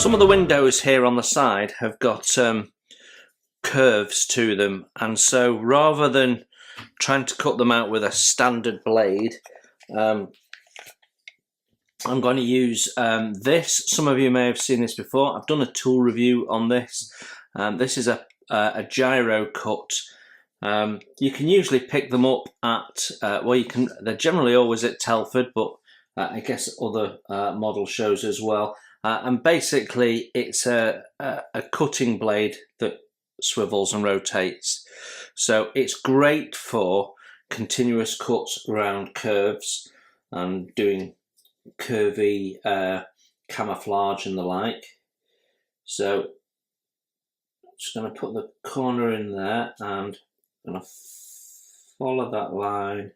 Some of the windows here on the side have got curves to them, and so rather than trying to cut them out with a standard blade, I'm going to use this. Some of you may have seen this before. I've done a tool review on this. This is a gyro cut. You can usually pick them up at, they're generally always at Telford, but I guess other model shows as well. And basically it's a cutting blade that swivels and rotates. So it's great for continuous cuts around curves and doing curvy camouflage and the like. So I'm just going to put the corner in there and I'm going to follow that line.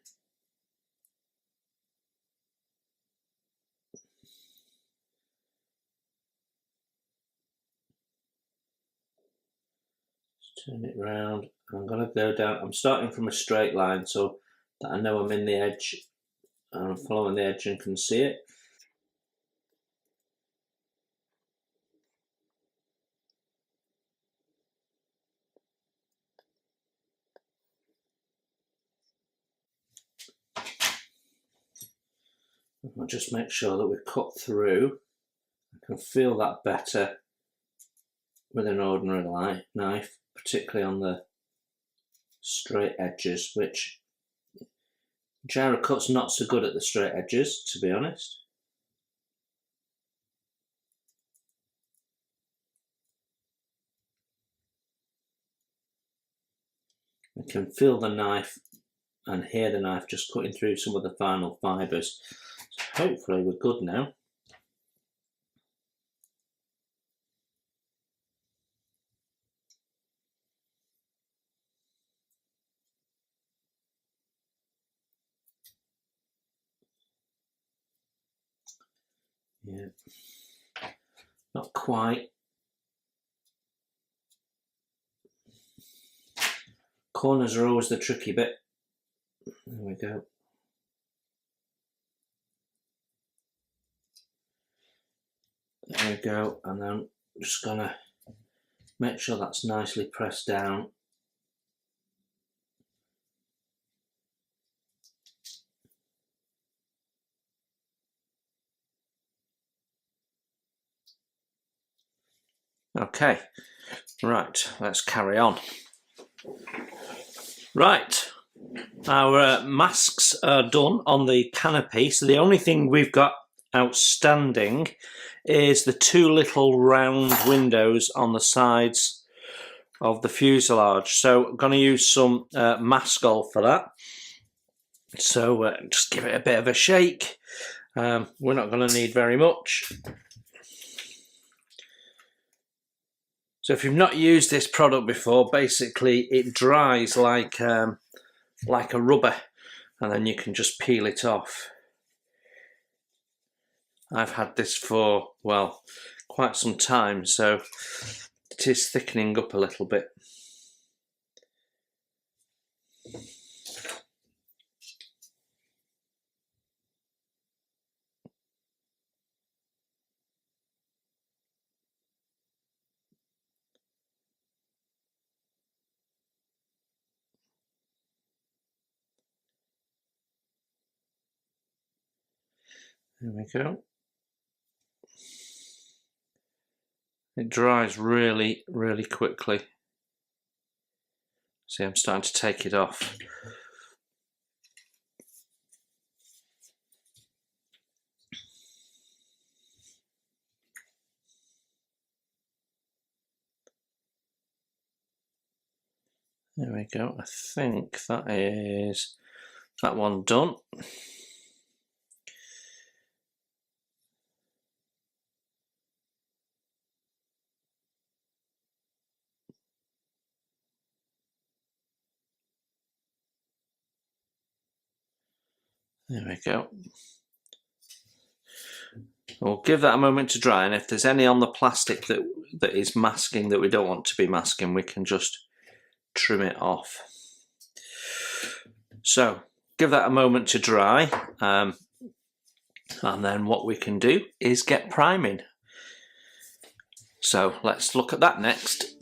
Turn it round. I'm going to go down. I'm starting from a straight line so that I know I'm in the edge and I'm following the edge and can see it. I'll just make sure that we're cut through. I can feel that better with an ordinary knife, particularly on the straight edges, which gyro cut's not so good at the straight edges, to be honest. I can feel the knife and hear the knife just cutting through some of the final fibres. So hopefully we're good now. Yeah, not quite. Corners are always the tricky bit. There we go. There we go, and then I'm just gonna make sure that's nicely pressed down. Okay, right, let's carry on. Right, our masks are done on the canopy, so the only thing we've got outstanding is the two little round windows on the sides of the fuselage. So I'm going to use some Maskol for that. So just give it a bit of a shake. We're not going to need very much. So if you've not used this product before, basically it dries like a rubber, and then you can just peel it off. I've had this for, well, quite some time, so it is thickening up a little bit. There we go. It dries really, really quickly. See, I'm starting to take it off. There we go. I think that is that one done. There we go. We'll give that a moment to dry, and if there's any on the plastic that is masking that we don't want to be masking, we can just trim it off. So give that a moment to dry, and then what we can do is get priming. So let's look at that next.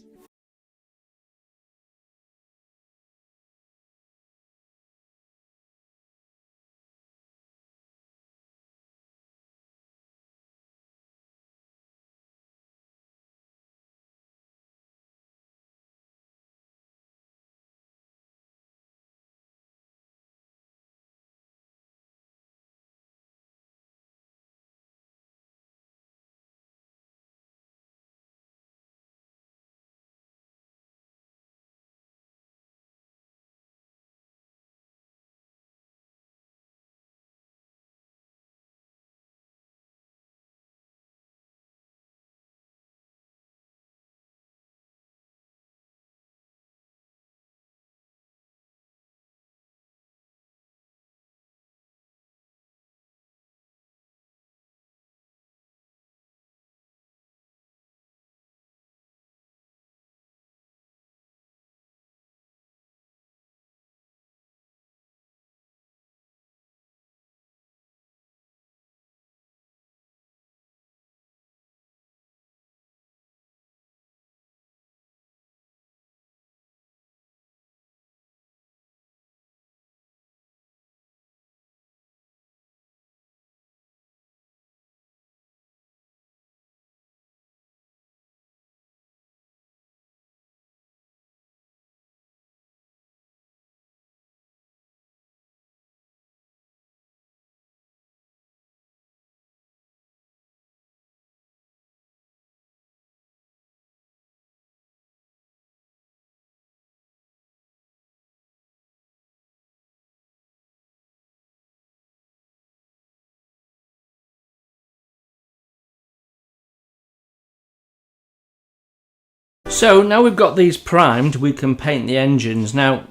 So now we've got these primed, we can paint the engines. Now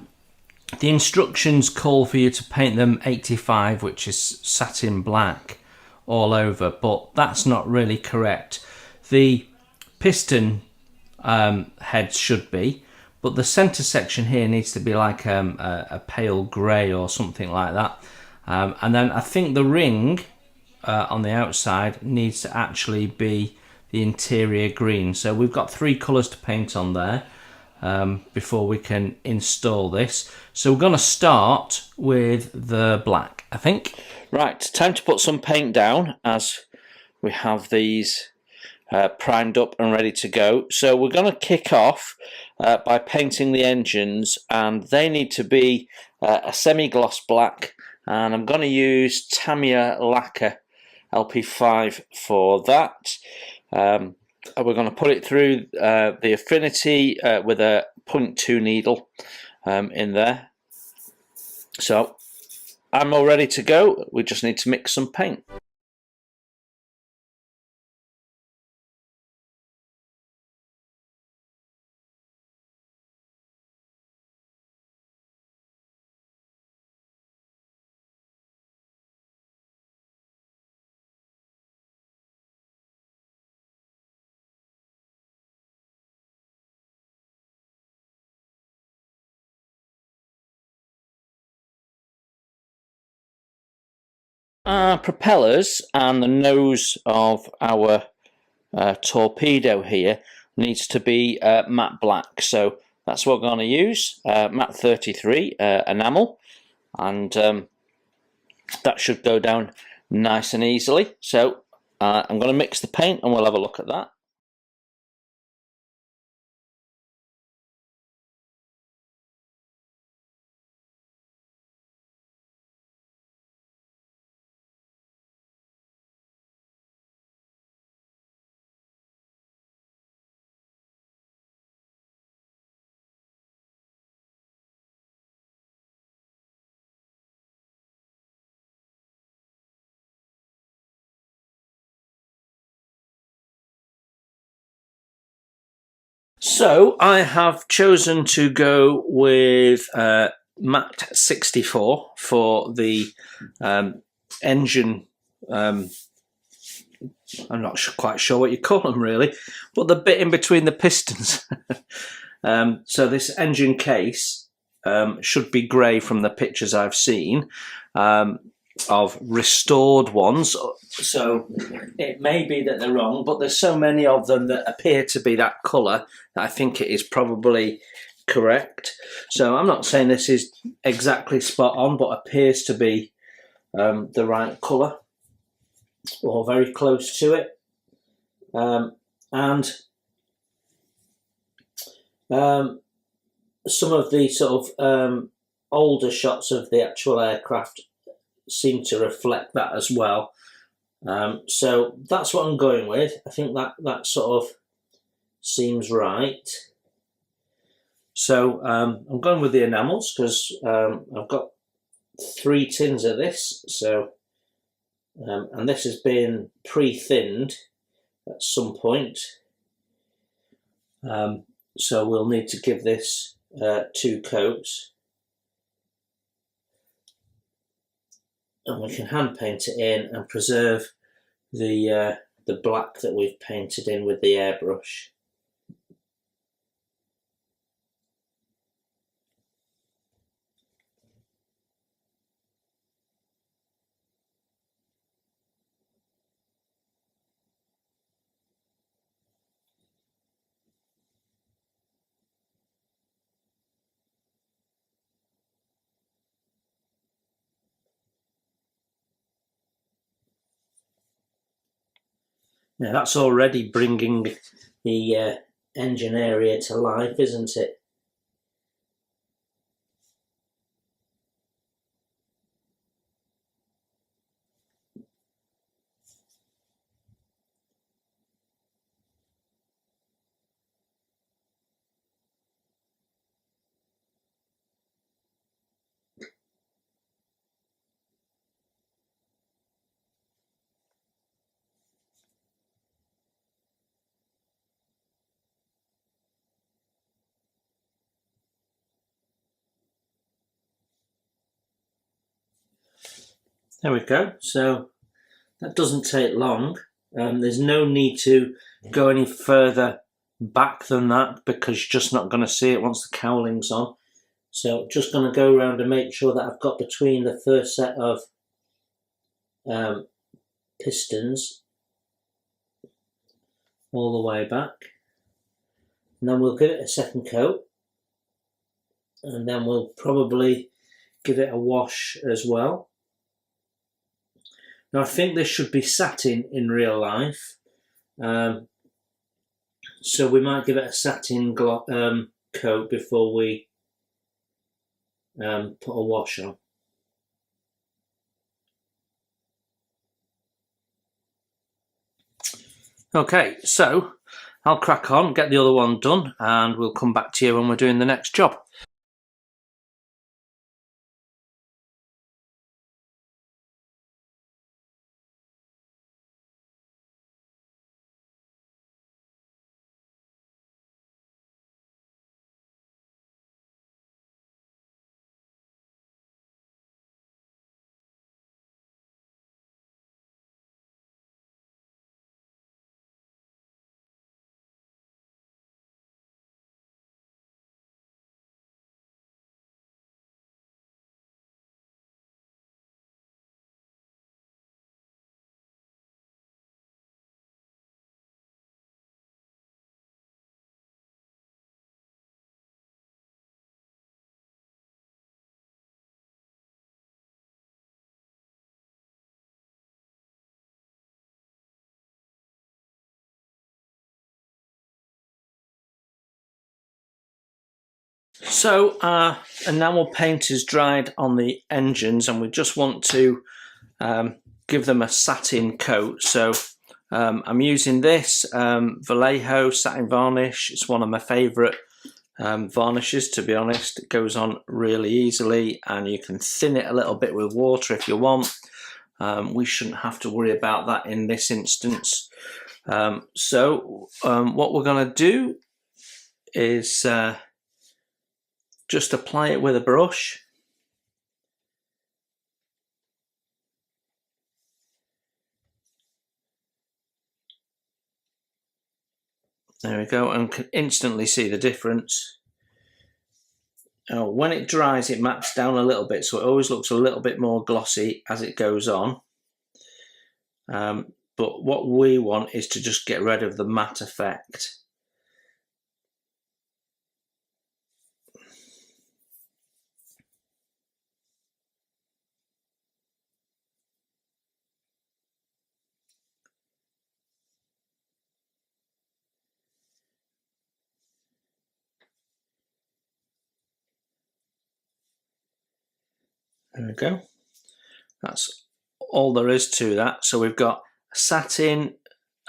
the instructions call for you to paint them 85, which is satin black all over, but that's not really correct. The piston heads should be, but the center section here needs to be like a pale grey or something like that. And then I think the ring on the outside needs to actually be the interior green. So we've got 3 colours to paint on there before we can install this. So we're going to start with the black, I think. Right, time to put some paint down as we have these primed up and ready to go. So we're going to kick off by painting the engines, and they need to be a semi-gloss black, and I'm going to use Tamiya lacquer LP5 for that. We're going to put it through the affinity with a 0.2 needle in there. So I'm all ready to go. We just need to mix some paint. Our propellers and the nose of our torpedo here needs to be matte black, so that's what we're going to use, matte 33 enamel, and that should go down nice and easily. So I'm going to mix the paint and we'll have a look at that. So I have chosen to go with matte 64 for the engine. I'm not quite sure what you call them really, but the bit in between the pistons. So this engine case should be grey from the pictures I've seen. of restored ones, so it may be that they're wrong, but there's so many of them that appear to be that colour that I think it is probably correct. So I'm not saying this is exactly spot on, but appears to be the right colour or very close to it. And some of the sort of older shots of the actual aircraft seem to reflect that as well. So that's what I'm going with. I think that sort of seems right. So I'm going with the enamels because I've got 3 tins of this. So and this has been pre-thinned at some point. So we'll need to give this 2 coats. And we can hand paint it in and preserve the black that we've painted in with the airbrush. Now that's already bringing the engine area to life, isn't it? There we go. So that doesn't take long. There's no need to go any further back than that because you're just not going to see it once the cowling's on. So just going to go around and make sure that I've got between the first set of pistons all the way back. And then we'll give it a second coat. And then we'll probably give it a wash as well. Now I think this should be satin in real life. So we might give it a satin coat before we put a wash on. Okay, so I'll crack on, get the other one done, and we'll come back to you when we're doing the next job. So enamel paint is dried on the engines and we just want to give them a satin coat. So I'm using this Vallejo satin varnish. It's one of my favourite varnishes, to be honest. It goes on really easily and you can thin it a little bit with water if you want. We shouldn't have to worry about that in this instance. So what we're going to do is just apply it with a brush. There we go, and can instantly see the difference. When it dries, it mattes down a little bit, so it always looks a little bit more glossy as it goes on. But what we want is to just get rid of the matte effect. There we go. That's all there is to that. So we've got satin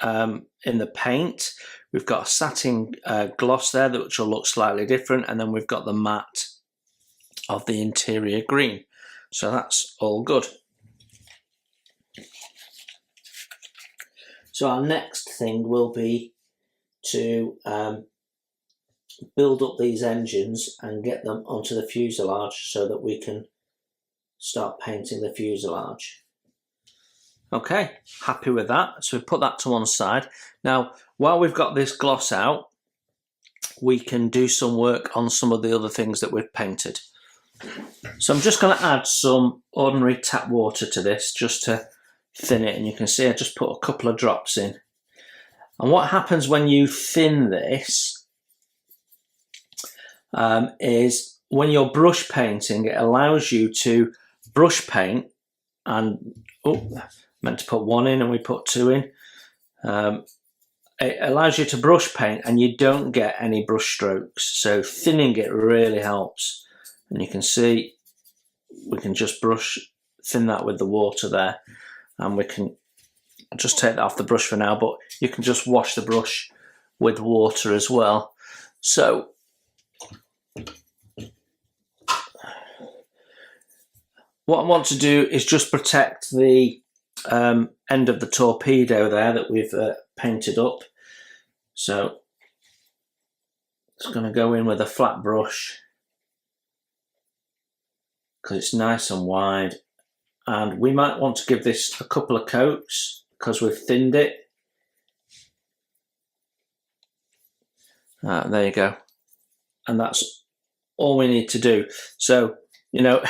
in the paint, we've got a satin gloss there which will look slightly different, and then we've got the matte of the interior green. So that's all good. So our next thing will be to build up these engines and get them onto the fuselage so that we can start painting the fuselage. Okay, happy with that. So we put that to one side. Now, while we've got this gloss out, we can do some work on some of the other things that we've painted. So I'm just going to add some ordinary tap water to this just to thin it, and you can see I just put a couple of drops in. And what happens when you thin this is when you're brush painting, it allows you to brush paint, and meant to put one in and we put two in. It allows you to brush paint and you don't get any brush strokes, so thinning it really helps. And you can see we can just thin that with the water there, and we can just take that off the brush for now, but you can just wash the brush with water as well. So what I want to do is just protect the end of the torpedo there that we've painted up. So it's going to go in with a flat brush because it's nice and wide, and we might want to give this a couple of coats because we've thinned it. There you go, and that's all we need to do. So, you know,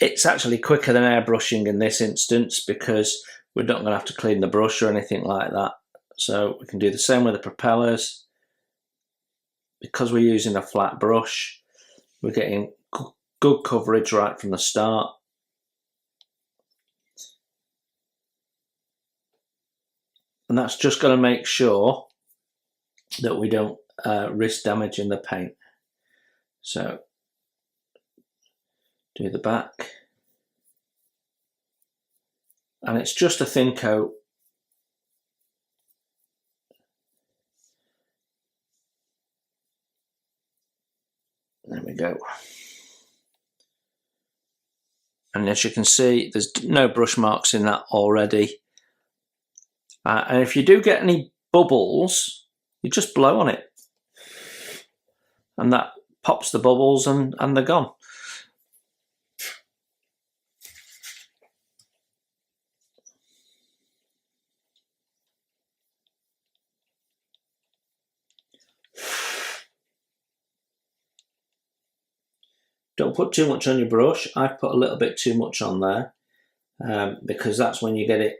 it's actually quicker than airbrushing in this instance because we're not going to have to clean the brush or anything like that. So we can do the same with the propellers. Because we're using a flat brush, we're getting good coverage right from the start. And that's just going to make sure that we don't risk damaging the paint. So do the back, and it's just a thin coat. There we go. And as you can see, there's no brush marks in that already. And if you do get any bubbles, you just blow on it, and that pops the bubbles, and they're gone. Don't put too much on your brush. I've put a little bit too much on there because that's when you get it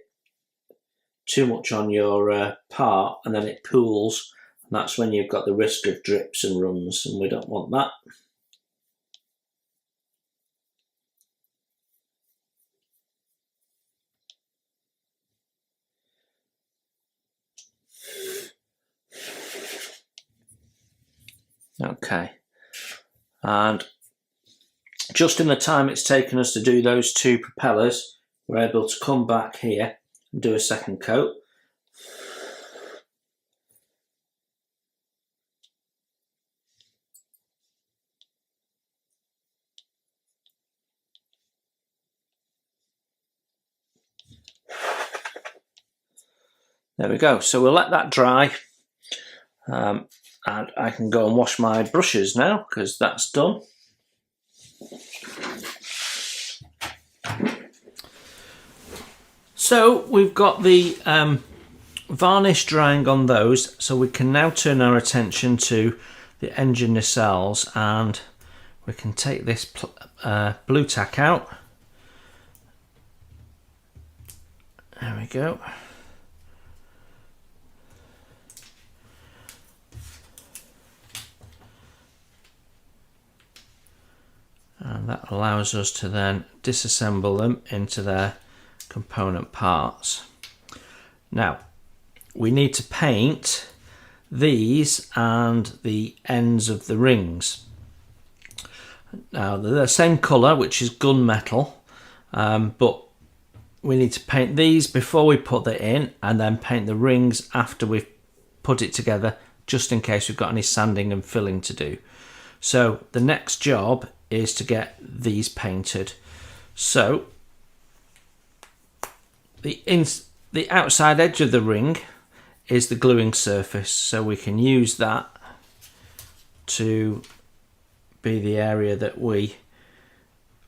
too much on your part and then it pools, and that's when you've got the risk of drips and runs, and we don't want that. Okay, and just in the time it's taken us to do those two propellers, we're able to come back here and do a second coat. There we go. So we'll let that dry, and I can go and wash my brushes now because that's done. So we've got the varnish drying on those, so we can now turn our attention to the engine nacelles, and we can take this blue tack out. There we go. And that allows us to then disassemble them into their component parts. Now, we need to paint these and the ends of the rings. Now, they're the same colour, which is gunmetal, but we need to paint these before we put that in, and then paint the rings after we've put it together, just in case we've got any sanding and filling to do. So the next job is to get these painted. So the outside edge of the ring is the gluing surface, so we can use that to be the area that we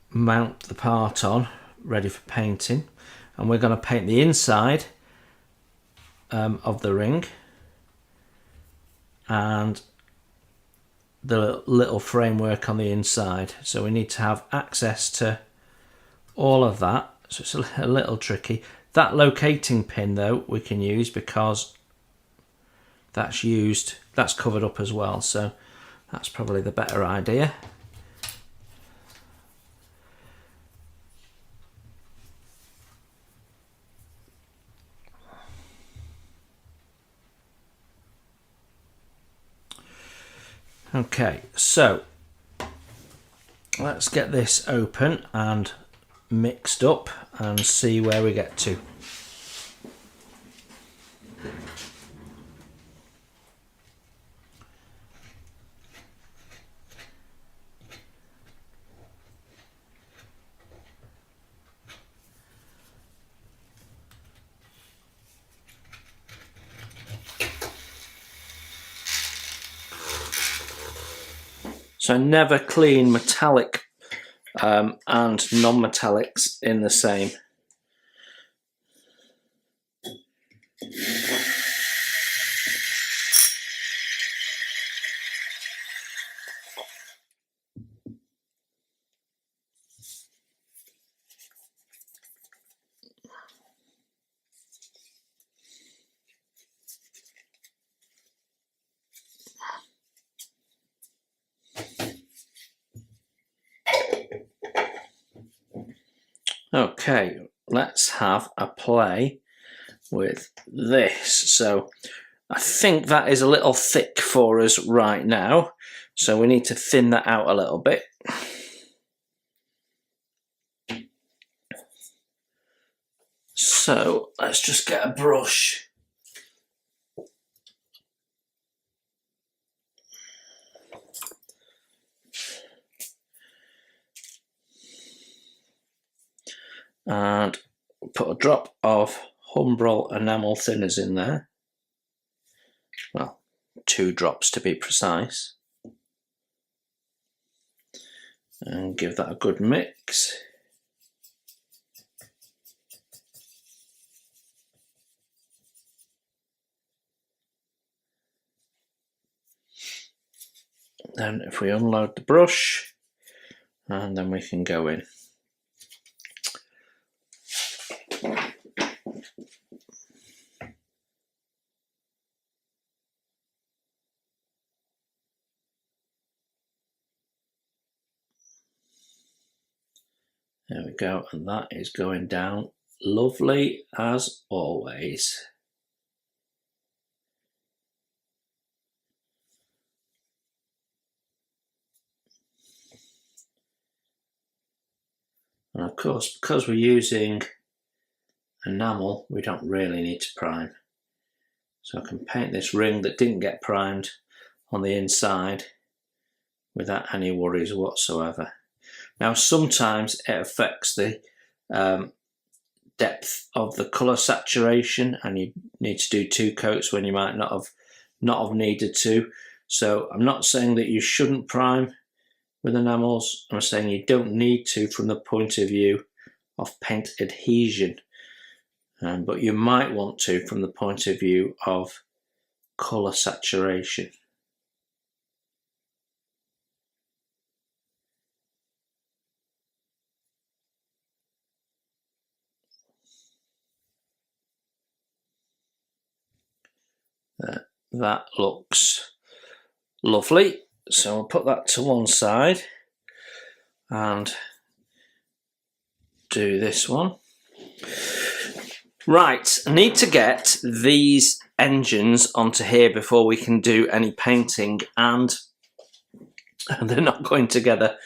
mount the part on, ready for painting. And we're going to paint the inside of the ring and the little framework on the inside. So we need to have access to all of that, so it's a little tricky. That locating pin though we can use because that's covered up as well, so that's probably the better idea. Okay, so let's get this open and mixed up and see where we get to. So never clean metallic and non-metallics in the same. Okay, let's have a play with this. So I think that is a little thick for us right now, so we need to thin that out a little bit. So let's just get a brush. And put a drop of Humbrol enamel thinners in there. Well, 2 drops to be precise. And give that a good mix. Then if we unload the brush, and then we can go in. There we go, and that is going down lovely as always. And of course, because we're using enamel, we don't really need to prime. So I can paint this ring that didn't get primed on the inside without any worries whatsoever. Now, sometimes it affects the depth of the colour saturation, and you need to do 2 coats when you might not have needed to. So I'm not saying that you shouldn't prime with enamels. I'm saying you don't need to from the point of view of paint adhesion, but you might want to from the point of view of colour saturation. that looks lovely. So I'll put that to one side and do this one. Right, I need to get these engines onto here before we can do any painting, and they're not going together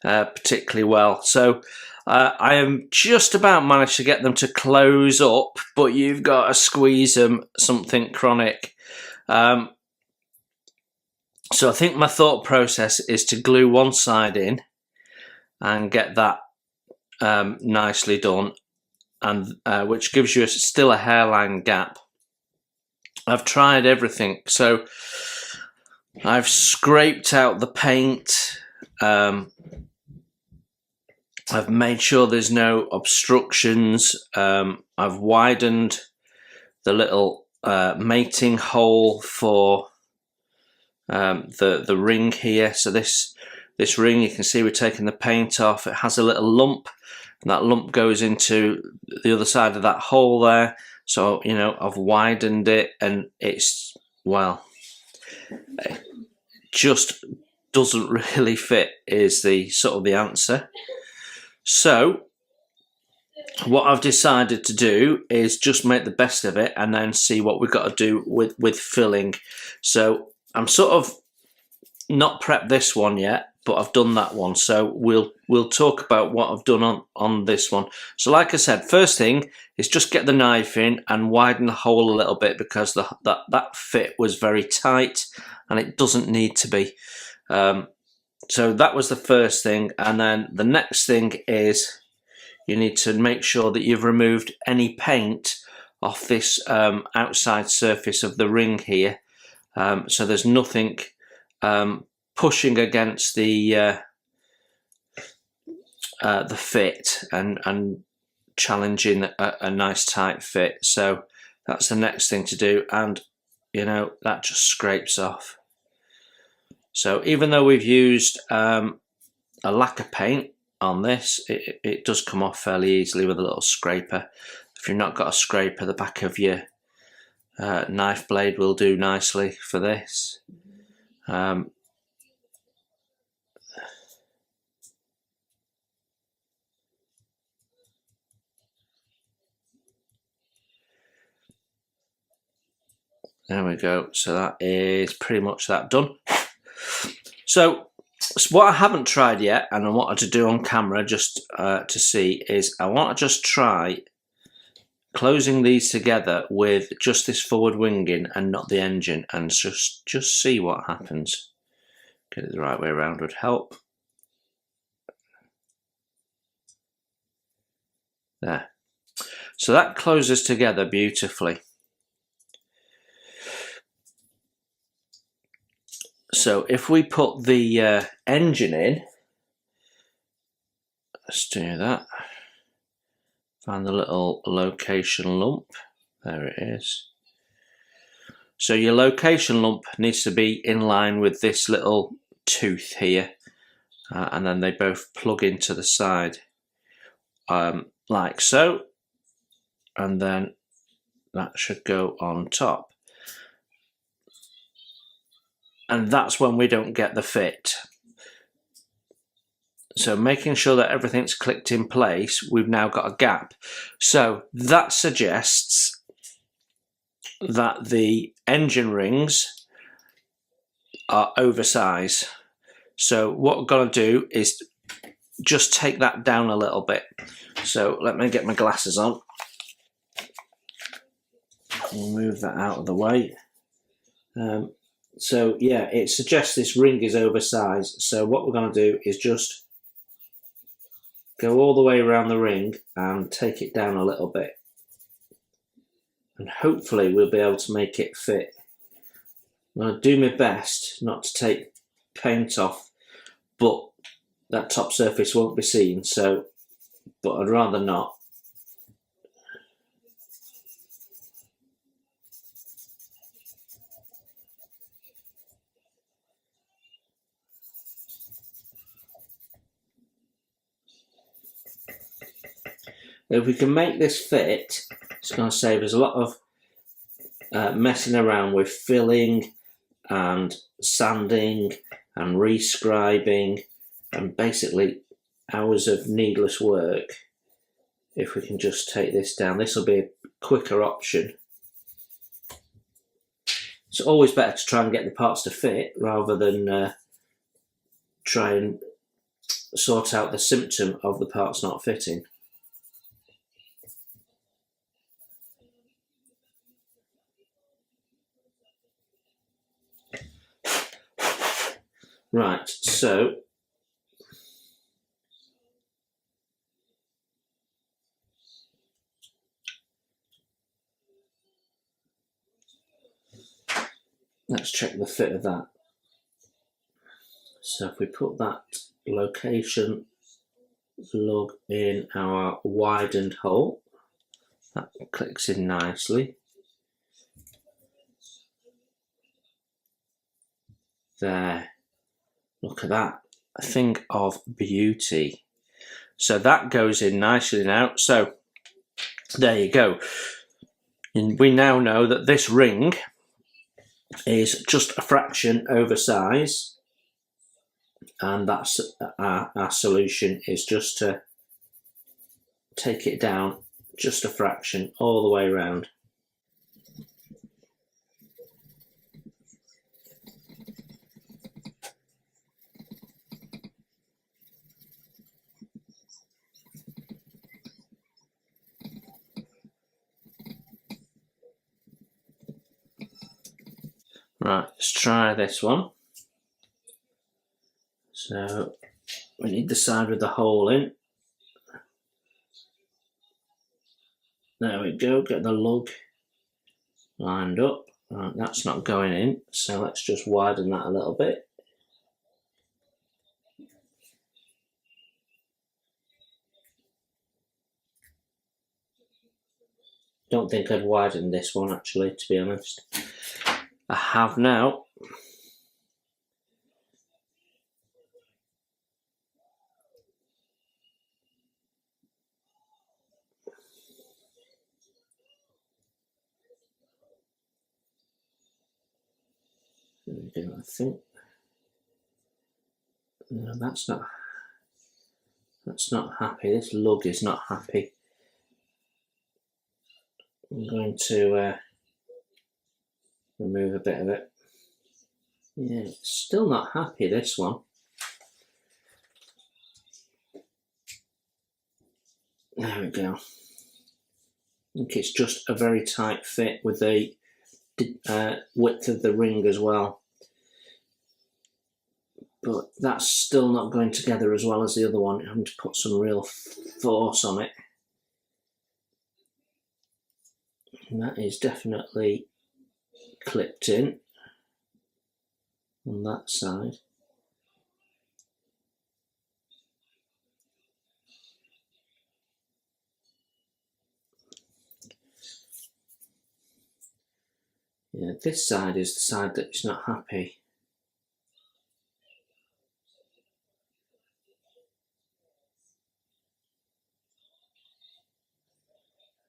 particularly well. So I am just about managed to get them to close up, but you've got to squeeze them something chronic. So I think my thought process is to glue one side in and get that nicely done, and which gives you still a hairline gap. I've tried everything, so I've scraped out the paint. I've made sure there's no obstructions. I've widened the little mating hole for the ring here. So this ring, you can see we're taking the paint off. It has a little lump, and that lump goes into the other side of that hole there. So, you know, I've widened it, and it's, well, it just doesn't really fit is the sort of the answer. So what I've decided to do is just make the best of it and then see what we've got to do with filling. So I'm sort of not prepped this one yet, but I've done that one. So we'll talk about what I've done on this one. So like I said, first thing is just get the knife in and widen the hole a little bit, because that fit was very tight and it doesn't need to be. So that was the first thing, and then the next thing is you need to make sure that you've removed any paint off this outside surface of the ring here, so there's nothing pushing against the fit and challenging a nice tight fit. So that's the next thing to do, and you know, that just scrapes off. So even though we've used a lacquer paint on this, it does come off fairly easily with a little scraper. If you've not got a scraper, the back of your knife blade will do nicely for this. There we go. So that is pretty much that done. So what I haven't tried yet, and I wanted to do on camera just to see, is I want to just try closing these together with just this forward winging and not the engine, and just see what happens. Get it the right way around would help. There. So that closes together beautifully. So if we put the engine in, let's do that. Find the little location lump. There it is. So your location lump needs to be in line with this little tooth here, and then they both plug into the side like so, and then that should go on top. And that's when we don't get the fit. So making sure that everything's clicked in place, we've now got a gap. So that suggests that the engine rings are oversized. So what we're going to do is just take that down a little bit. So let me get my glasses on. We'll move that out of the way. So yeah, it suggests this ring is oversized. So what we're going to do is just go all the way around the ring and take it down a little bit. And hopefully we'll be able to make it fit. I'm going to do my best not to take paint off, but that top surface won't be seen, so, but I'd rather not. If we can make this fit, it's going to save us a lot of messing around with filling and sanding and rescribing and basically hours of needless work. If we can just take this down, this will be a quicker option. It's always better to try and get the parts to fit rather than try and sort out the symptom of the parts not fitting. Right, so let's check the fit of that. So if we put that location lug in our widened hole, that clicks in nicely. There, look at that, a thing of beauty. So that goes in nicely now. So there you go. And we now know that this ring is just a fraction over size, and that's our solution is just to take it down just a fraction all the way around. Right, let's try this one. So we need the side with the hole in. There we go, get the lug lined up. Right, that's not going in, so let's just widen that a little bit. Don't think I'd widen this one actually, to be honest. I have now. There we go, I think. No, that's not happy. This lug is not happy. I'm going to remove a bit of it. Yeah, it's still not happy, this one. There we go. I think it's just a very tight fit with the width of the ring as well. But that's still not going together as well as the other one. I'm having to put some real force on it. And that is definitely clipped in on that side. Yeah, this side is the side that's not happy.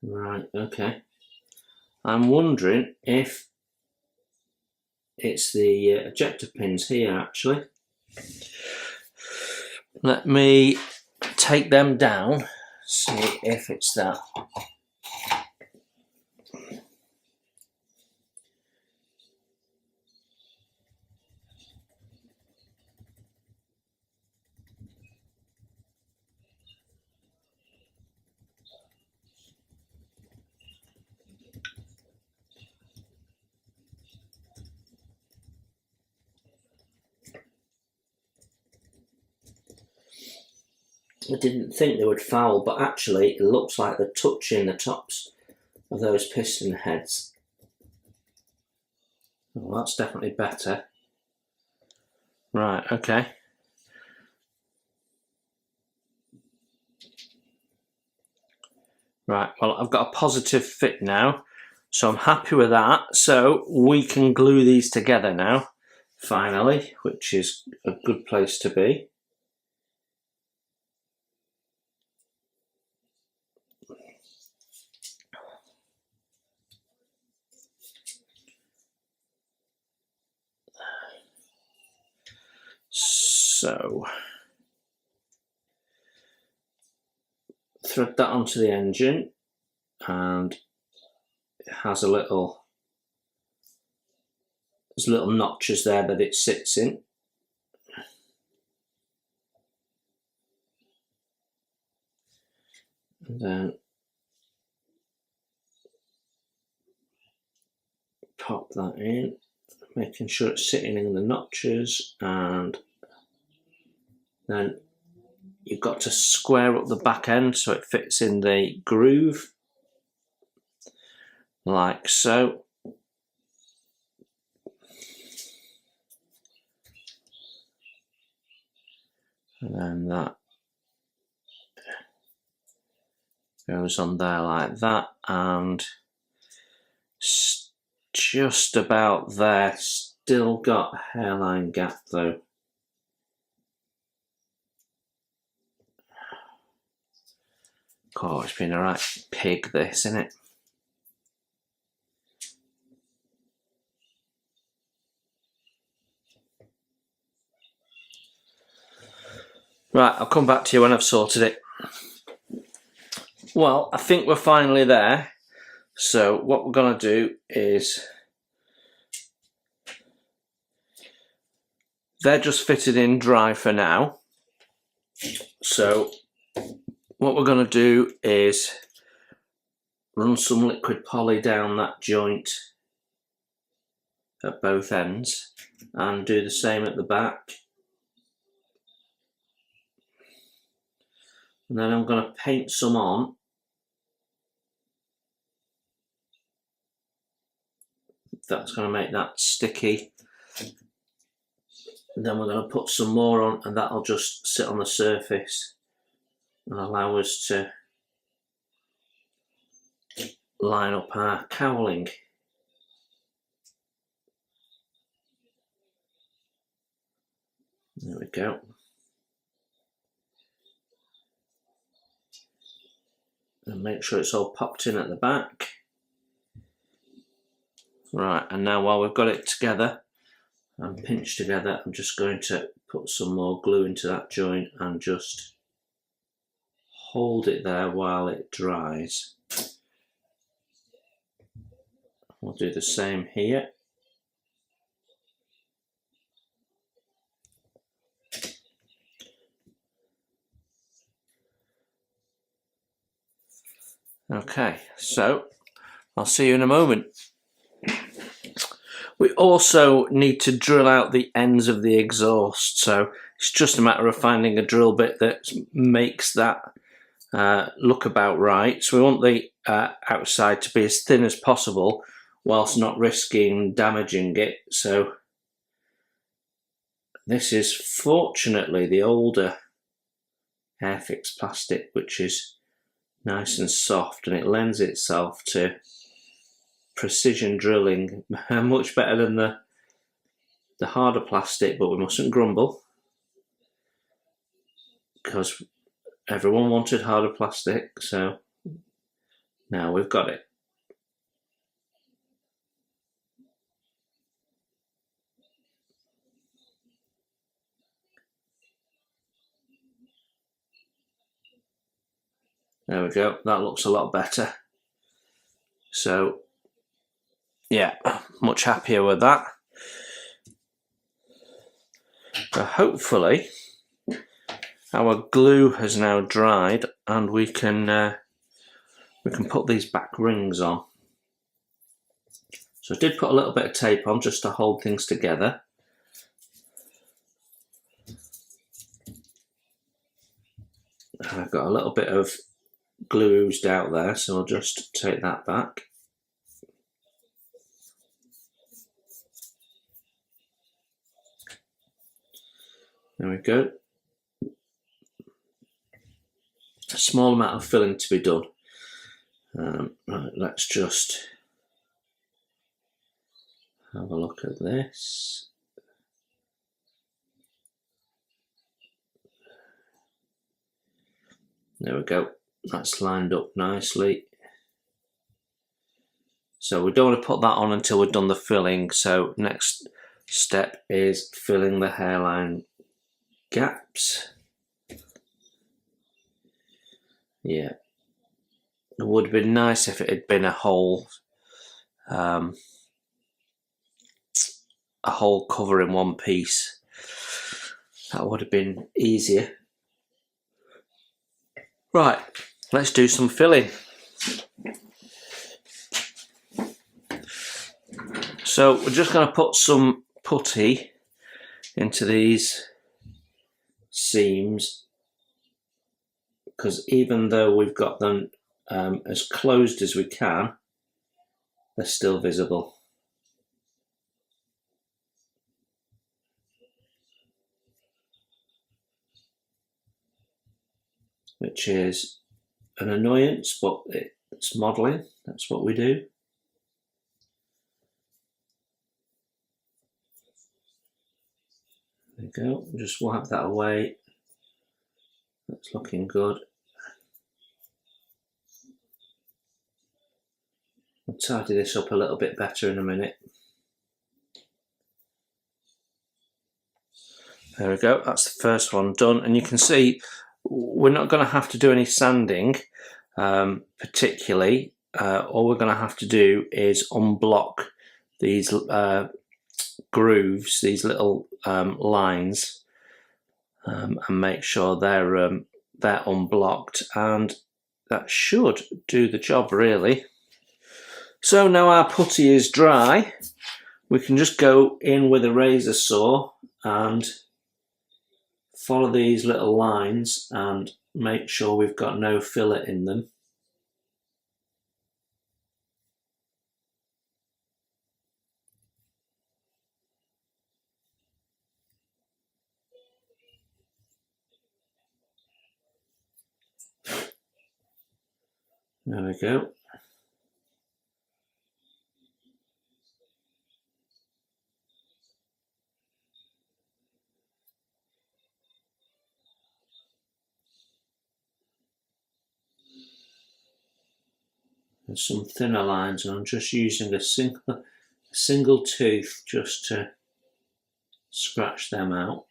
Right, okay. I'm wondering if it's the ejector pins here actually. Let me take them down, see if it's that. I didn't think they would foul, but actually it looks like they're touching the tops of those piston heads. Well, that's definitely better. Right, okay. Right, well, I've got a positive fit now, so I'm happy with that. So we can glue these together now, finally, which is a good place to be. So thread that onto the engine, and it has there's little notches there that it sits in. And then pop that in, making sure it's sitting in the notches, and then you've got to square up the back end so it fits in the groove, like so. And then that goes on there like that, and just about there. Still got a hairline gap though. Oh, it's been a right pig this, isn't it? Right, I'll come back to you when I've sorted it. Well, I think we're finally there. So what we're going to do is, they're just fitted in dry for now. So what we're going to do is run some liquid poly down that joint at both ends and do the same at the back. And then I'm going to paint some on. That's going to make that sticky. And then we're going to put some more on, and that'll just sit on the surface and allow us to line up our cowling. There we go. And make sure it's all popped in at the back. Right, and now while we've got it together and pinched together, I'm just going to put some more glue into that joint and just hold it there while it dries. We'll do the same here. Okay, so I'll see you in a moment. We also need to drill out the ends of the exhaust, so it's just a matter of finding a drill bit that makes that look about right. So we want the outside to be as thin as possible whilst not risking damaging it. So this is fortunately the older Airfix plastic, which is nice and soft, and it lends itself to precision drilling much better than the harder plastic, but we mustn't grumble because everyone wanted harder plastic, so now we've got it. There we go, that looks a lot better. So yeah, much happier with that. So hopefully our glue has now dried and we can put these back rings on. So I did put a little bit of tape on just to hold things together. And I've got a little bit of glue oozed out there, so I'll just take that back. There we go. A small amount of filling to be done. Right, let's just have a look at this. There we go. That's lined up nicely. So we don't want to put that on until we've done the filling. So next step is filling the hairline gaps. Yeah, it would have been nice if it had been a whole cover in one piece. That would have been easier. Right, let's do some filling. So we're just going to put some putty into these seams, because even though we've got them as closed as we can, they're still visible. Which is an annoyance, but it's modelling, that's what we do. There we go, just wipe that away. That's looking good. I'll tidy this up a little bit better in a minute. There we go, that's the first one done, and you can see we're not going to have to do any sanding particularly. All we're going to have to do is unblock these grooves, these little lines, and make sure they're unblocked, and that should do the job really. So now our putty is dry, we can just go in with a razor saw and follow these little lines and make sure we've got no fillet in them. There we go. And some thinner lines, and I'm just using a single tooth just to scratch them out.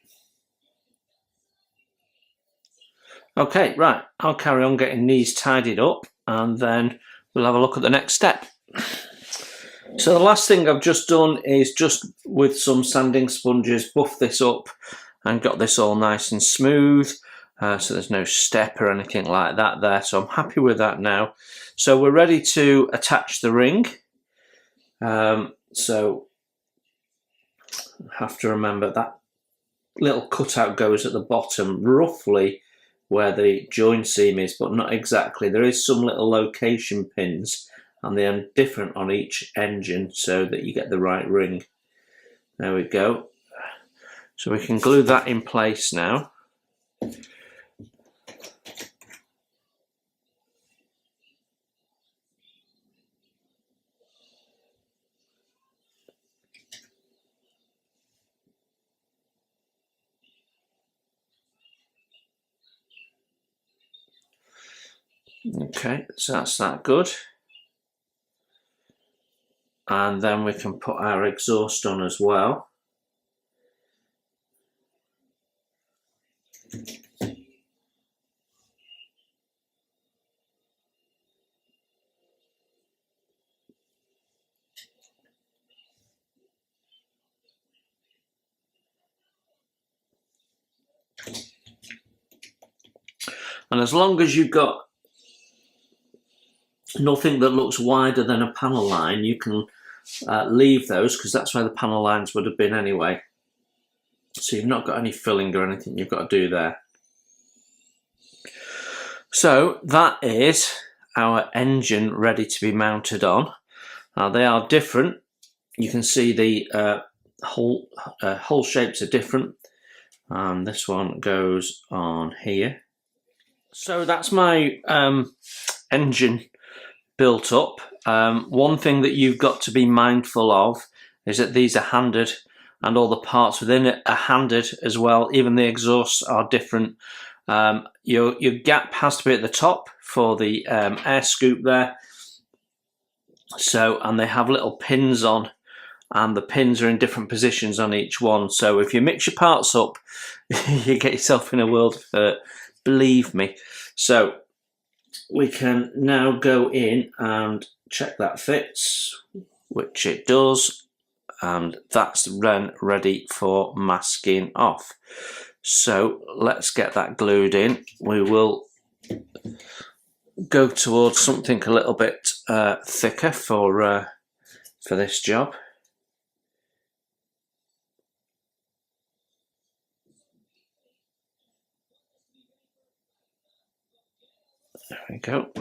Okay, right, I'll carry on getting these tidied up and then we'll have a look at the next step. So the last thing I've just done is just with some sanding sponges buff this up and got this all nice and smooth, so there's no step or anything like that there, so I'm happy with that now. So we're ready to attach the ring. So I have to remember that little cutout goes at the bottom, roughly where the join seam is, but not exactly. There is some little location pins, and they are different on each engine so that you get the right ring. There we go. So we can glue that in place now. Okay, so that's that good. And then we can put our exhaust on as well. And as long as you've got nothing that looks wider than a panel line, you can leave those, because that's where the panel lines would have been anyway. So you've not got any filling or anything you've got to do there. So that is our engine ready to be mounted on. Now they are different. You can see the hole shapes are different. And this one goes on here. So that's my engine built up. One thing that you've got to be mindful of is that these are handed, and all the parts within it are handed as well. Even the exhausts are different. Your gap has to be at the top for the air scoop there. So, and they have little pins on and the pins are in different positions on each one. So if you mix your parts up, you get yourself in a world of hurt, believe me. So we can now go in and check that fits, which it does, and that's then ready for masking off. So let's get that glued in. We will go towards something a little bit thicker for this job. There we go.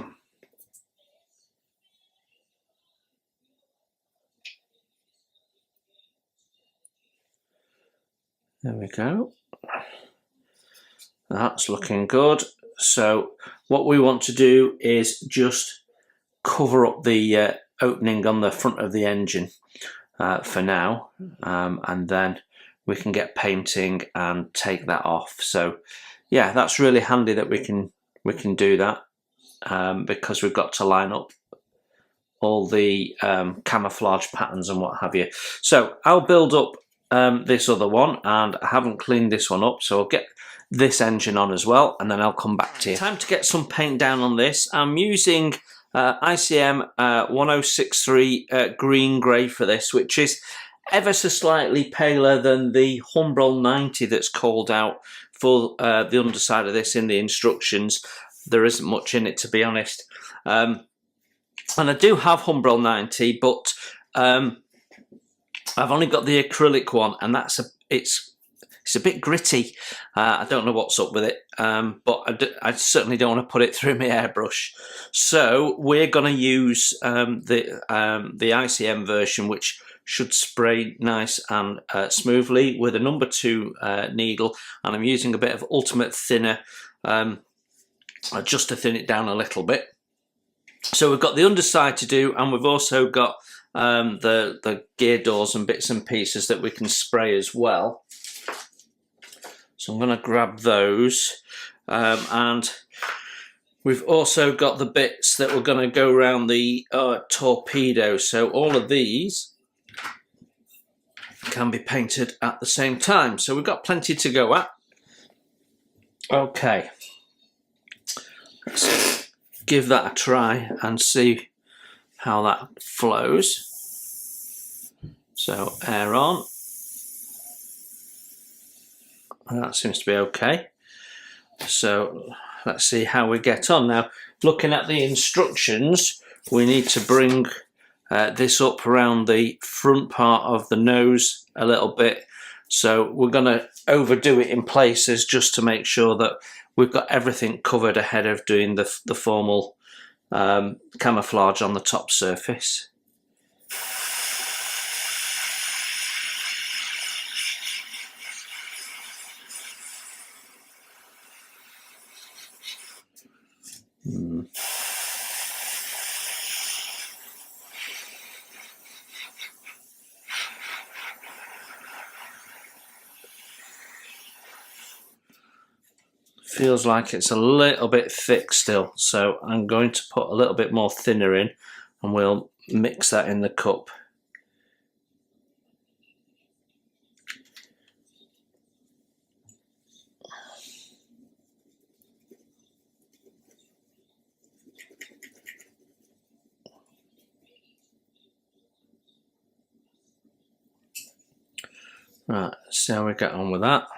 There we go. That's looking good. So what we want to do is just cover up the opening on the front of the engine for now, and then we can get painting and take that off. So yeah, that's really handy that we can do that, because we've got to line up all the camouflage patterns and what have you. So I'll build up this other one, and I haven't cleaned this one up, so I'll get this engine on as well, and then I'll come back to you. Time to get some paint down on this. I'm using ICM 1063 green grey for this, which is ever so slightly paler than the Humbrol 90 that's called out for the underside of this in the instructions. There isn't much in it, to be honest. And I do have Humbrol 90, but I've only got the acrylic one, and it's a bit gritty. I don't know what's up with it, but I certainly don't want to put it through my airbrush. So we're going to use the ICM version, which should spray nice and smoothly with a number 2 needle, and I'm using a bit of ultimate thinner just to thin it down a little bit. So we've got the underside to do, and we've also got the gear doors and bits and pieces that we can spray as well. So I'm going to grab those, and we've also got the bits that we're going to go around the torpedo. So all of these can be painted at the same time. So we've got plenty to go at. Okay, let's give that a try and see how that flows. So air on. That seems to be okay. So let's see how we get on. Now, looking at the instructions, we need to bring this up around the front part of the nose a little bit. So we're going to overdo it in places just to make sure that we've got everything covered ahead of doing the formal camouflage on the top surface. Feels like it's a little bit thick still, so I'm going to put a little bit more thinner in, and we'll mix that in the cup. Right, see how we get on with that.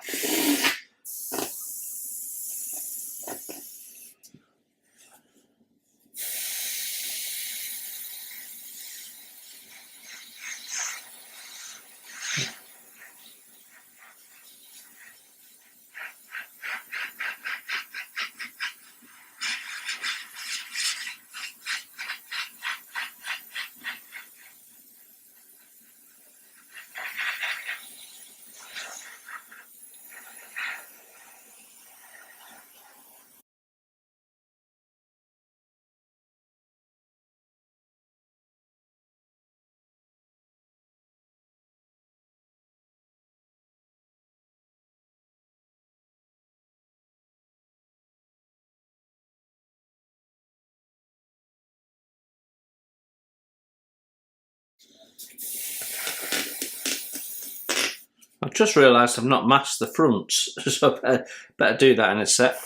I've just realised I've not masked the fronts, so I better do that in a sec.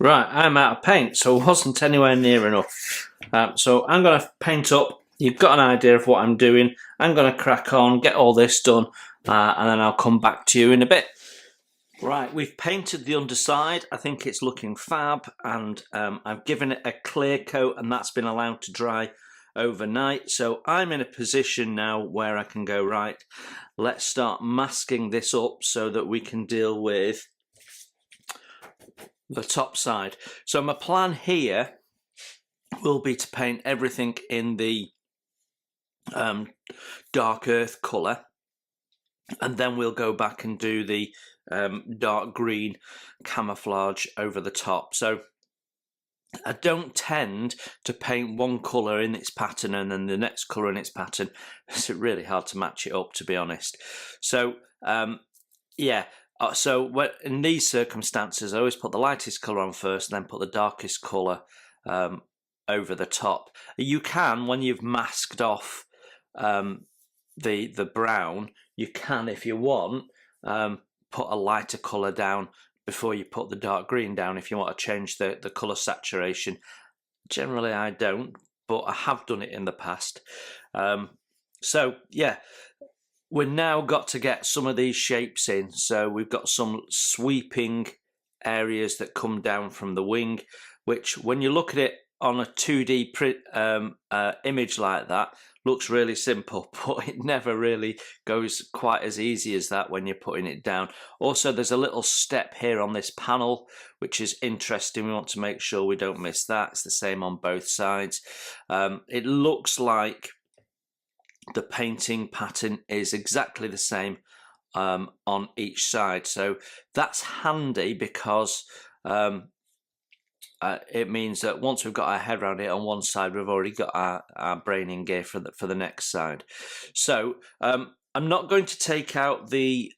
Right, I'm out of paint, so it wasn't anywhere near enough. So I'm going to paint up. You've got an idea of what I'm doing. I'm going to crack on, get all this done, and then I'll come back to you in a bit. Right, we've painted the underside. I think it's looking fab, and I've given it a clear coat, and that's been allowed to dry overnight. So I'm in a position now where I can go, right, let's start masking this up so that we can deal with the top side. So my plan here will be to paint everything in the dark earth colour, and then we'll go back and do the dark green camouflage over the top. So I don't tend to paint one colour in its pattern and then the next colour in its pattern. It's really hard to match it up, to be honest. So yeah, so in these circumstances, I always put the lightest colour on first, and then put the darkest colour over the top. You can, when you've masked off the brown, you can, if you want, put a lighter colour down before you put the dark green down if you want to change the colour saturation. Generally I don't, but I have done it in the past. So yeah, we've now got to get some of these shapes in. So we've got some sweeping areas that come down from the wing, which when you look at it on a 2D print image like that, looks really simple, but it never really goes quite as easy as that when you're putting it down. Also, there's a little step here on this panel, which is interesting. We want to make sure we don't miss that. It's the same on both sides. It looks like the painting pattern is exactly the same on each side. So that's handy because it means that once we've got our head around it on one side, we've already got our brain in gear for the next side. So I'm not going to take out the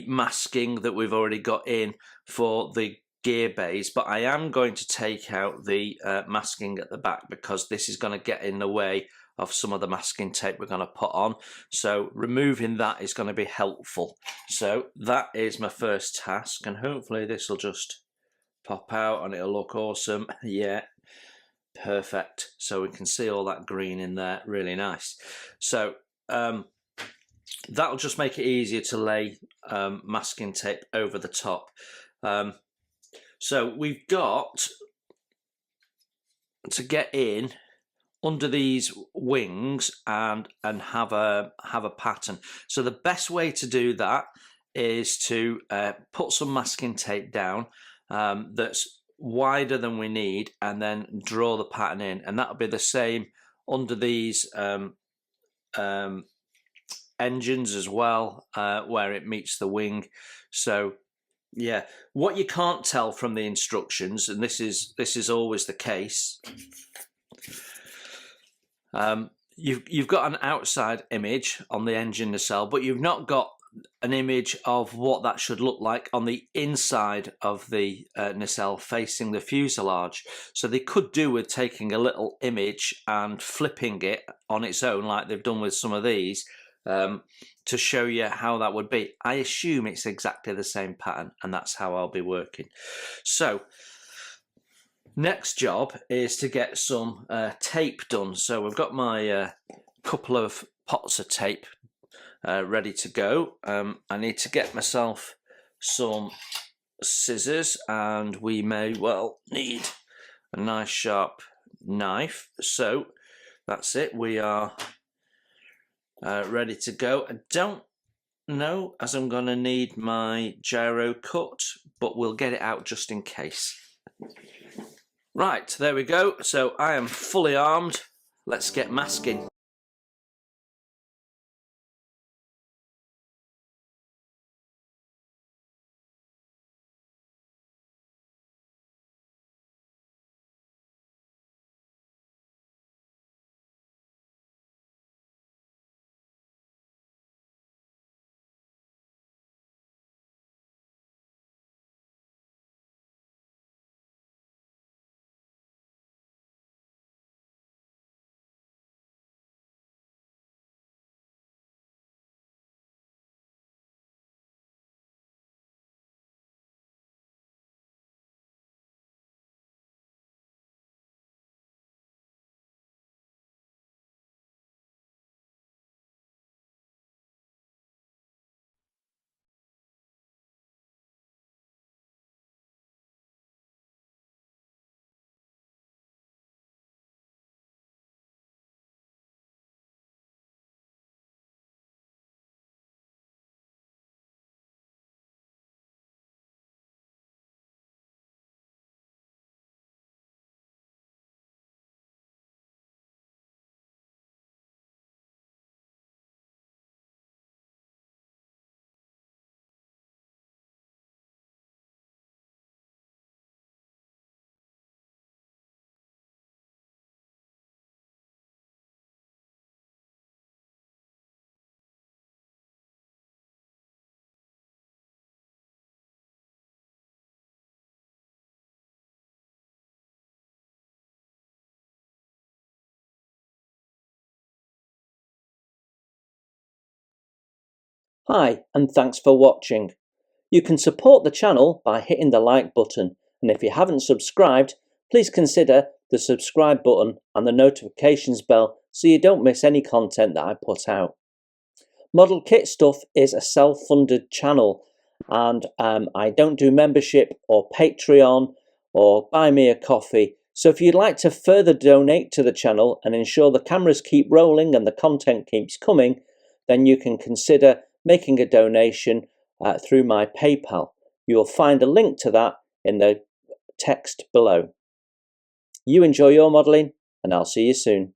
masking that we've already got in for the gear bays, but I am going to take out the masking at the back because this is going to get in the way of some of the masking tape we're going to put on. So removing that is going to be helpful. So that is my first task, and hopefully this will just pop out and it'll look awesome. Yeah, perfect. So we can see all that green in there, really nice. So that'll just make it easier to lay masking tape over the top. So we've got to get in under these wings and have a pattern. So the best way to do that is to put some masking tape down that's wider than we need, and then draw the pattern in, and that'll be the same under these engines as well, where it meets the wing. So yeah, what you can't tell from the instructions, and this is always the case, you've got an outside image on the engine nacelle, but you've not got an image of what that should look like on the inside of the nacelle facing the fuselage. So they could do with taking a little image and flipping it on its own, like they've done with some of these, to show you how that would be. I assume it's exactly the same pattern, and that's how I'll be working. So next job is to get some tape done. So we've got my couple of pots of tape ready to go. I need to get myself some scissors, and we may well need a nice sharp knife. So that's it, we are ready to go. I don't know as I'm going to need my gyro cut, but we'll get it out just in case. Right, there we go. So I am fully armed. Let's get masking. Hi, and thanks for watching. You can support the channel by hitting the like button, and if you haven't subscribed, please consider the subscribe button and the notifications bell so you don't miss any content that I put out. Model Kit Stuff is a self-funded channel, and I don't do membership or Patreon or buy me a coffee. So if you'd like to further donate to the channel and ensure the cameras keep rolling and the content keeps coming, then you can consider making a donation through my PayPal. You'll find a link to that in the text below. You enjoy your modelling, and I'll see you soon.